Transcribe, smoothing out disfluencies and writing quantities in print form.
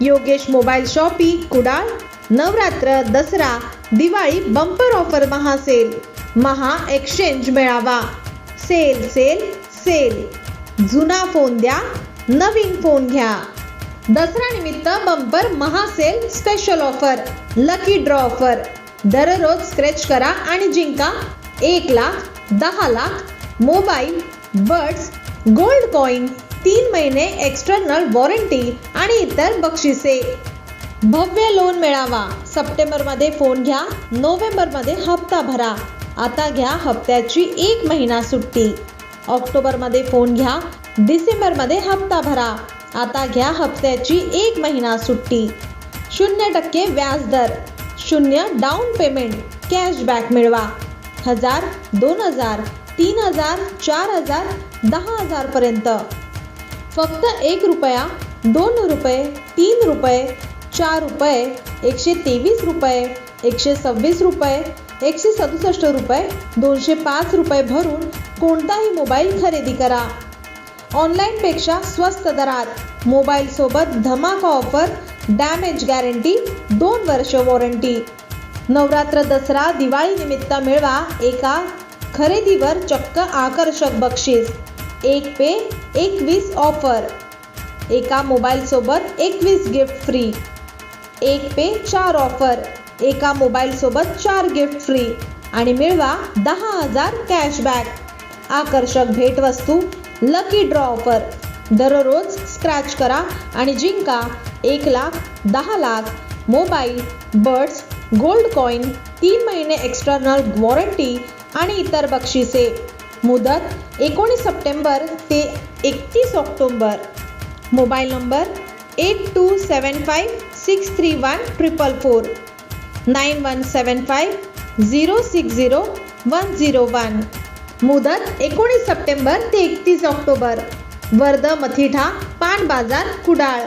Yogesh mobile shoppe Kudal. Navratra, Dasara, Diwali bumper offer महासेल, महा exchange मेळावा. Sale sale sale. जुना फोन द्या, नवीन फोन घ्या. दसरा निमित्त बंपर महासेल special offer, lucky draw offer. दररोज स्क्रॅच करा आणि जिंका 1 lakh, 10 lakh, mobile, buds, gold coin, 3 महिने एक्सटर्नल वॉरंटी आणि इतर बक्षिसे. भव्य लोन मेळावा. सप्टेंबरमध्ये फोन घ्या, नोव्हेंबरमध्ये हप्ता भरा. आता घ्या हप्त्याची 1 महिना सुट्टी. ऑक्टोबरमध्ये फोन घ्या, डिसेंबरमध्ये हप्ता भरा. आता घ्या हप्त्याची 1 महिना सुट्टी. 0% व्याजदर, 0 डाऊन पेमेंट, कॅशबॅक मिळवा. 1000, 2000, 3000, 4000, 10000 पर्यंत. फक्त 1 रुपया, 2 रुपये, 3 रुपये, 4 रुपये, 123 रुपये, 126 रुपये, 167 रुपये, 205 रुपये भरून कोणताही मोबाईल खरेदी करा. ऑनलाईनपेक्षा स्वस्त दरात. मोबाईलसोबत धमाका ऑफर, डॅमेज गॅरंटी, 2 वर्ष वॉरंटी. नवरात्र, दसरा, दिवाळी निमित्त मिळवा एका खरेदीवर चक्क आकर्षक बक्षीस. 1 पे 21 ऑफर. एका मोबाईलसोबत 21 गिफ्ट फ्री. 1 पे 4 ऑफर. एका मोबाईलसोबत 4 गिफ्ट फ्री आणि मिळवा 10,000 कॅशबॅक. आकर्षक भेटवस्तू, लकी ड्रॉ ऑफर. दररोज स्क्रॅच करा आणि जिंका 1 lakh, 10 lakh, mobile, buds, gold coin, 3 महिने एक्सटर्नल वॉरंटी आणि इतर बक्षिसे. मुदत 19 सप्टेंबर ते 31 ऑक्टोबर. Mobile number 8275631444, 9175 060 101. मुदत 19 सप्टेंबर ते 31 ऑक्टोबर. वर्ध, मथिठा, पान बाजार, कुडाळ.